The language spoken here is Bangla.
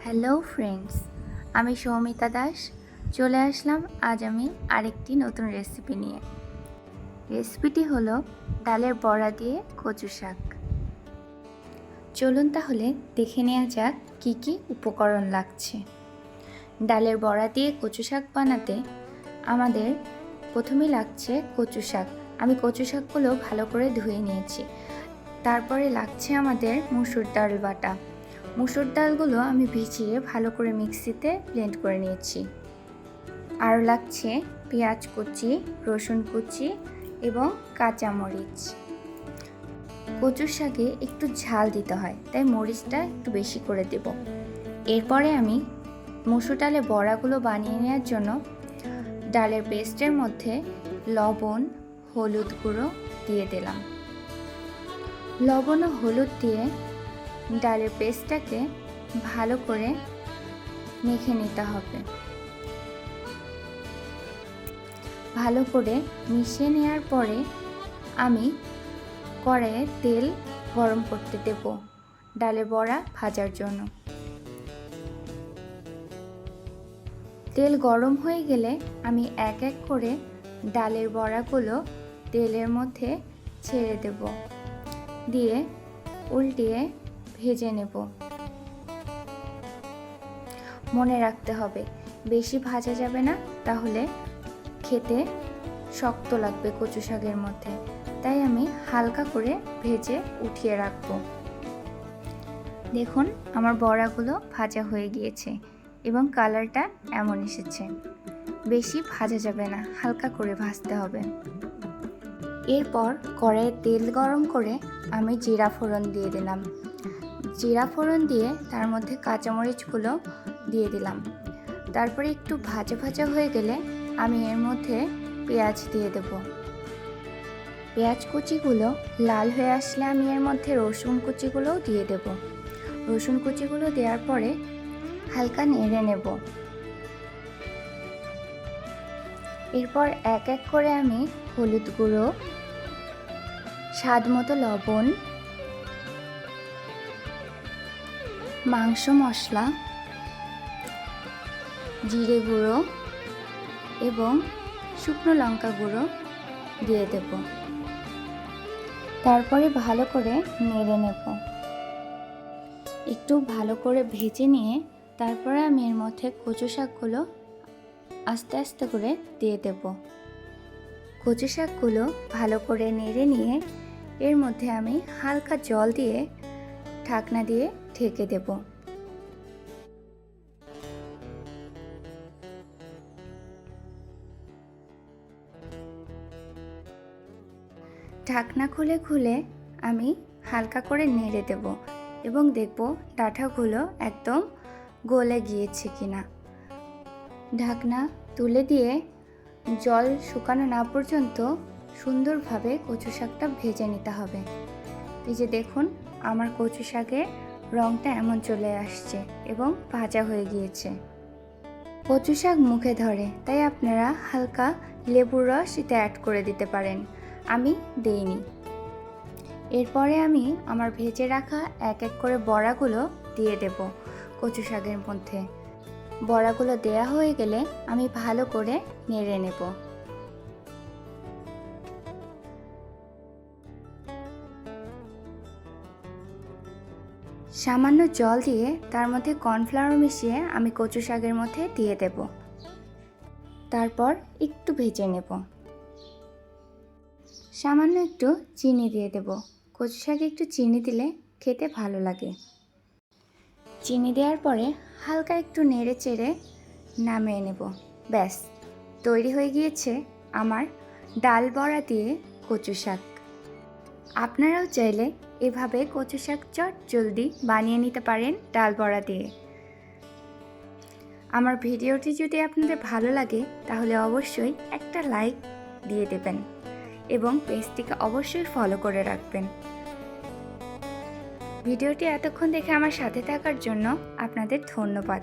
হ্যালো ফ্রেন্ডস, আমি সৌমিতা দাস চলে আসলাম আজ আমি আরেকটি নতুন রেসিপি নিয়ে। রেসিপিটি হলো ডালের বড়া দিয়ে কচু শাক। চলুন তাহলে দেখে নেওয়া যাক কী কী উপকরণ লাগছে। ডালের বড়া দিয়ে কচু শাক বানাতে আমাদের প্রথমে লাগছে কচু শাক। আমি কচু শাকগুলো ভালো করে ধুয়ে নিয়েছি। তারপরে লাগছে আমাদের মুসুর ডাল বাটা। মুসুর ডালগুলো আমি ভিজিয়ে ভালো করে মিক্সিতে ব্লেন্ড করে নিয়েছি। আর লাগছে পেঁয়াজ কুচি, রসুন কুচি এবং কাঁচামরিচ। কচুর শাকে একটু ঝাল দিতে হয়, তাই মরিচটা একটু বেশি করে দেব। এরপরে আমি মুসুর ডালের বড়াগুলো বানিয়ে নেওয়ার জন্য ডালের পেস্টের মধ্যে লবণ, হলুদ গুঁড়ো দিয়ে দিলাম। লবণ ও হলুদ দিয়ে ডালের পেস্টটাকে ভালো করে মেখে নিতে হবে। ভালো করে মিশিয়ে নেওয়ার পরে আমি কড়াইয়ে তেল গরম করতে দেব ডালের বড়া ভাজার জন্য। তেল গরম হয়ে গেলে আমি এক এক করে ডালের বড়াগুলো তেলের মধ্যে ছেড়ে দেব, দিয়ে উল্টিয়ে ভেজে নেব। মনে রাখতে হবে বেশি ভাজা যাবে না, তাহলে খেতে শক্ত লাগবে কচু শাকের মধ্যে, তাই আমি হালকা করে ভেজে উঠিয়ে রাখব। দেখুন আমার বড়াগুলো ভাজা হয়ে গিয়েছে এবং কালারটা এমন এসেছে। বেশি ভাজা যাবে না, হালকা করে ভাজতে হবে। এরপর কড়াইয়ে তেল গরম করে আমি জিরা ফোড়ন দিয়ে দিলাম। জিরা ফোড়ন দিয়ে তার মধ্যে কাঁচামরিচগুলো দিয়ে দিলাম। তারপরে একটু ভাজা ভাজা হয়ে গেলে আমি এর মধ্যে পেঁয়াজ দিয়ে দেব। পেঁয়াজ কুচিগুলো লাল হয়ে আসলে আমি এর মধ্যে রসুন কুচিগুলোও দিয়ে দেব। রসুন কুচিগুলো দেওয়ার পরে হালকা নেড়ে নেব। এরপর এক এক করে আমি হলুদ গুঁড়ো, স্বাদ মতো লবণ, মাংস মশলা, জিরে গুঁড়ো এবং শুকনো লঙ্কা গুঁড়ো দিয়ে দেব। তারপরে ভালো করে নেড়ে নেব। একটু ভালো করে ভেজে নিয়ে তারপরে আমি এর মধ্যে কচু শাকগুলো আস্তে আস্তে করে দিয়ে দেব। কচু শাকগুলো ভালো করে নেড়ে নিয়ে এর মধ্যে আমি হালকা জল দিয়ে ঢাকনা দিয়ে ঢেকে দেব। ঢাকনা খুলে খুলে আমি হালকা করে নেড়ে দেব এবং দেখব ডাঁটাগুলো একদম গলে গিয়েছে কিনা। ঢাকনা তুলে দিয়ে জল শুকানো না পর্যন্ত সুন্দরভাবে কচু শাকটা ভেজে নিতে হবে। এই যে দেখুন আমার কচু শাকের রঙটা এমন চলে আসছে এবং ভাজা হয়ে গিয়েছে। কচু শাক মুখে ধরে, তাই আপনারা হালকা লেবুর রস এতে অ্যাড করে দিতে পারেন। আমি দেইনি। এরপরে আমি আমার ভেজে রাখা এক এক করে বড়াগুলো দিয়ে দেব কচু শাকের মধ্যে। বড়াগুলো দেয়া হয়ে গেলে আমি ভালো করে নেড়ে নেব। সামান্য জল দিয়ে তার মধ্যে কর্নফ্লাওয়ার মিশিয়ে আমি কচু শাকের মধ্যে দিয়ে দেব। তারপর একটু ভেজে নেব। সামান্য একটু চিনি দিয়ে দেব। কচু শাকে একটু চিনি দিলে খেতে ভালো লাগে। চিনি দেওয়ার পরে হালকা একটু নেড়ে চেড়ে নামিয়ে নেব। ব্যাস, তৈরি হয়ে গিয়েছে আমার ডাল বড়া দিয়ে কচু শাক। আপনারাও চাইলে এভাবে কচু শাক চট জলদি বানিয়ে নিতে পারেন ডাল বড়া দিয়ে। আমার ভিডিওটি যদি আপনাদের ভালো লাগে তাহলে অবশ্যই একটা লাইক দিয়ে দেবেন এবং পেজটিকে অবশ্যই ফলো করে রাখবেন। ভিডিওটি এতক্ষণ দেখে আমার সাথে থাকার জন্য আপনাদের ধন্যবাদ।